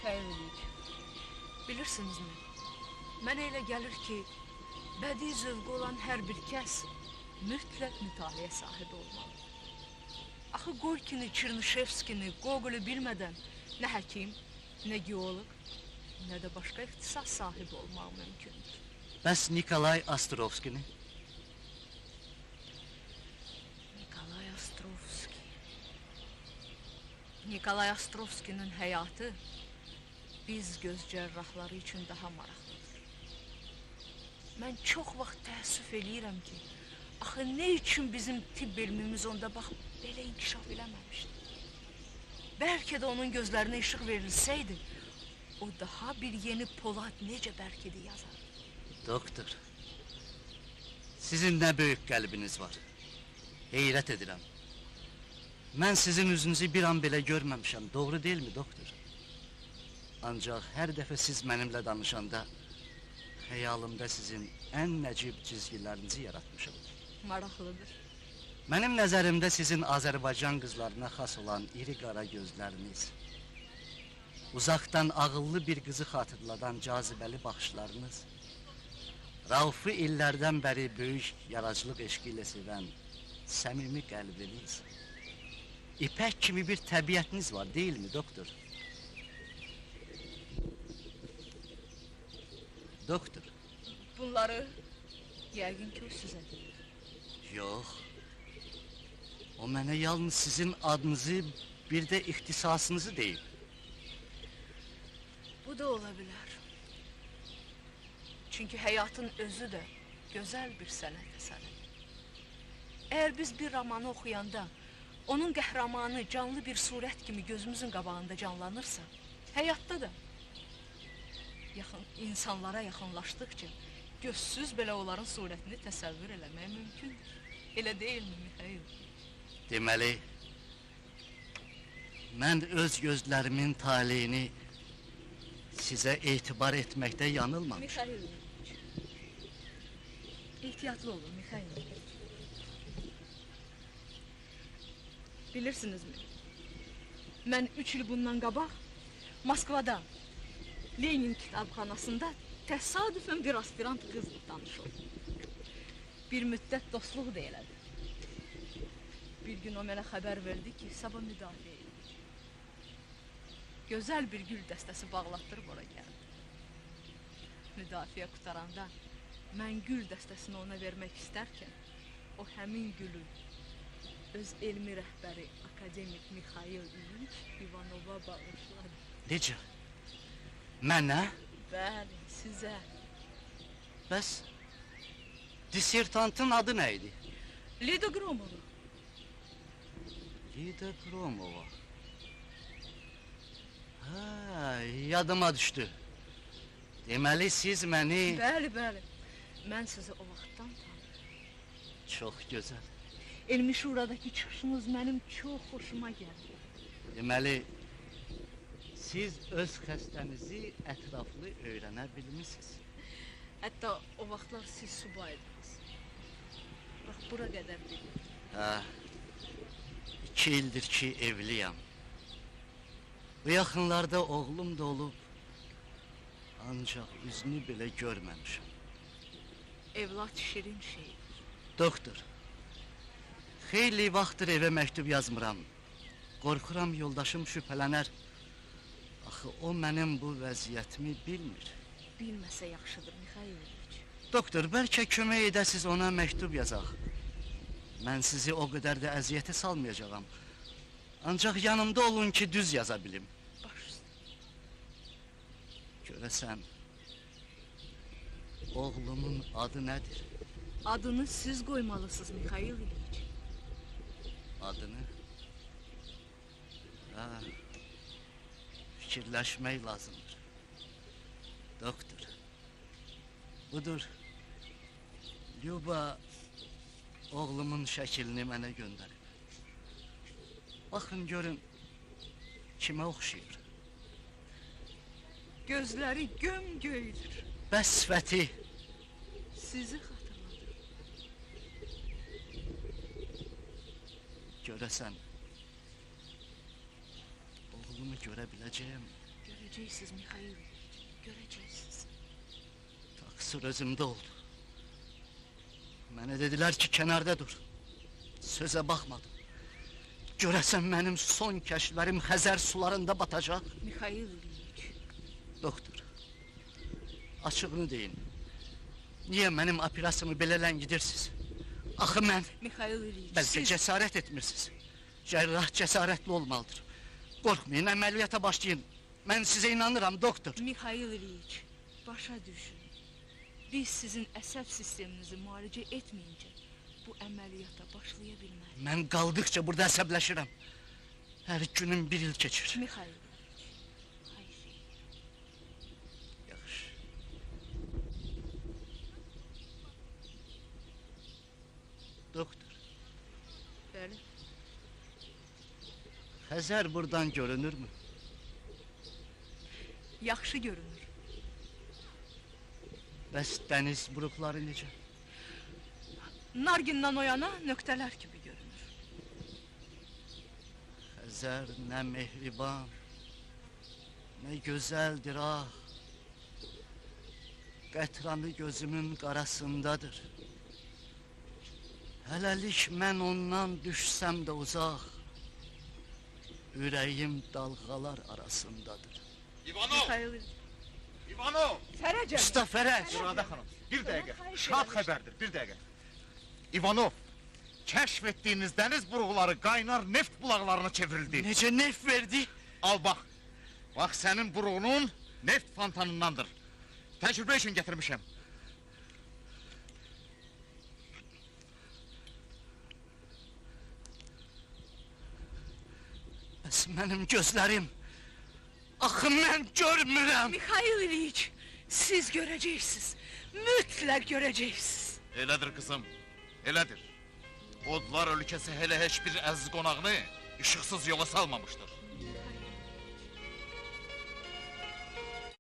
Mixail İliç, bilirsinizmi? Mənə elə gəlir ki, bədii zövqü olan hər bir kəs mütləq mütaliə sahibi olmalı. Axı Gorkini, Çernişevskini, Gogol'u bilmədən nə həkim, nə geoloq, nə də başqa ixtisas sahibi olmaq mümkündür. Bəs Nikolay Ostrovskini? Nikolay Ostrovski. Nikolay Ostrovskinin həyatı biz göz cərrahları üçün daha maraqlıdır. Mən çox vaxt təəssüf eləyirəm ki, axı nə üçün bizim tibb elmimiz onda bax belə inkişaf eləməmişdi? Bəlkə də onun gözlərinə işıq verilsəydi, o daha bir yeni Polad necə bəlkə də yazar. Doktor, sizin nə böyük qəlbiniz var. Heyrət edirəm. Mən sizin üzünüzü bir an belə görməmişəm, doğru deyilmi doktor? Ancaq hər dəfə siz mənimlə danışanda xəyalımda sizin ən nəcib cizgilərinizi yaratmışam. Maraqlıdır. Mənim nəzərimdə sizin Azərbaycan qızlarına xas olan iri qara gözləriniz, uzaqdan ağıllı bir qızı xatırladan cazibəli baxışlarınız, Rauf'u illərdən bəri böyük yaradıcılıq eşqi ilə sevən səmimi qəlbiniz, ipək kimi bir təbiətiniz var, deyilmi doktor? Doktor. Bunları yəqin ki o sizə deyir. Yox. O mənə yalnız sizin adınızı, bir də ixtisasınızı deyib. Bu da ola bilər. Çünki həyatın özü də gözəl bir sənət əsəridir. Əgər biz bir romanı oxuyanda, onun qəhrəmanı canlı bir surət kimi gözümüzün qabağında canlanırsa, həyatda da insanlara yaxınlaşdıqca gözsüz belə onların surətini təsəvvür eləmək mümkündür. Elə deyilmi, Mixail? Deməli, mən öz gözlərimin taleyini sizə etibar etməkdə yanılmamışam. Mixail, ehtiyatlı olun, Mixail. Bilirsinizmi? Mən 3 il bundan qabaq Moskvada Lenin kitabxanasında təsadüfən bir aspirant qızla tanış oldum. Bir müddət dostluq da elədi. Bir gün o mənə xəbər verdi ki, sabah müdafiə edir. Gözəl bir gül dəstəsi bağlatdırıb ora gəldi. Müdafiə qutaranda mən gül dəstəsini ona vermək istərkən, o həmin gülü öz elmi rəhbəri akademik Mixail İliç İvanova bağışladı. Necə? Mənə? Bəli, sizə. Bəs dissertantın adı nə idi? Lida Gromova. Lida Gromova. Ha, yadıma düşdü. Deməli siz məni... Bəli, bəli. Mən sizi o vaxtdan tanıdım. Çox gözəl. Elmi şuradakı çıxışınız mənim çox xoşuma gəldi. Deməli, siz öz xəstənizi ətraflı öyrənə bilmişsiniz. Hətta o vaxtlar siz subaydınız. Bax, bura qədər bilir. Hə, 2 ildir ki evliyəm. Bu yaxınlarda oğlum da olub, ancaq üzünü belə görməmişəm. Evlat şirin şeydir. Doktor, xeyli vaxtdır evə məktub yazmıram. Qorxuram yoldaşım şübhələnər. Axı o mənim bu vəziyyətimi bilmir. Bilməsə yaxşıdır, Mixail İliç. Doktor, bəlkə kömək edəsiz ona məktub yazaq. Mən sizi o qədər də əziyyətə salmayacağam. Ancaq yanımda olun ki, düz yaza bilim. Baş üstə. Görəsən, oğlumun adı nədir? Adını siz qoymalısınız, Mixail İliç. Adını? Ha, fikirləşmək lazımdır. Doktor, budur. Lyuba oğlumun şəklini mənə göndərib. Baxın, görün, kimə oxşayır? Gözləri gömgöydür. Bəs sifəti? Sizi xatırladır. Görəsən, oğlumu görə biləcəyəm. Göreceksiniz Mikhail İliç, göreceksiniz. Taksir özümde oldu. Mənə dediler ki kenarda dur. Söze bakmadım. Görəsən benim son keşflerim Xəzər sularında batacak. Mikhail İliç, Doktor, açığını deyin. Niye benim operasyonumu belə ləngidirsiniz? Axı mən, Mikhail İliç, belki siz... cesaret etmirsiniz. Cerrah cesaretli olmalıdır. Korkmayın, ameliyata başlayın. Ben size inanırım doktor. Mikhail İliç, başa düşün. Biz sizin əsəb sisteminizi müalicə etməyincə bu əməliyyata başlaya bilmərik. Ben kaldıkça burada əsəbləşirəm. Her günüm bir yıl geçir. Mikhail İliç, hayır. Yaxşı. Doktor, Bəli, Xəzər buradan görünür mü? yaxşı görünür. Bəs dəniz buruqları necə? Nargindən o yana nöqtələr kimi görünür. Xəzər nə mehriban, nə gözəldir ah. Qətranı gözümün qarasındadır. Hələlik mən ondan düşsəm də uzaq. Ürəyim dalğalar arasındadır. İvanov! Mikhail İliç, İvanov! Fərəcəm. Usta Fərəc! Murada xanım, bir dəqiqə. xahiş Şad eləmişdim. xəbərdir, bir dəqiqə. İvanov, kəşf etdiyiniz dəniz buruqları qaynar neft bulaqlarına çevrildi. Necə nef verdi? Al bax, bax sənin buruğunun neft fontanındandır. Təcrübə üçün gətirmişəm. Bəs mənim gözlərim, axı mən görmürəm. Mikhail İliç, siz göreceksiniz. Mütləq göreceksiniz. Elədir qızım, elədir. Odlar ölkəsi hələ heç bir əziz qonağını işıqsız yola salmamışdır.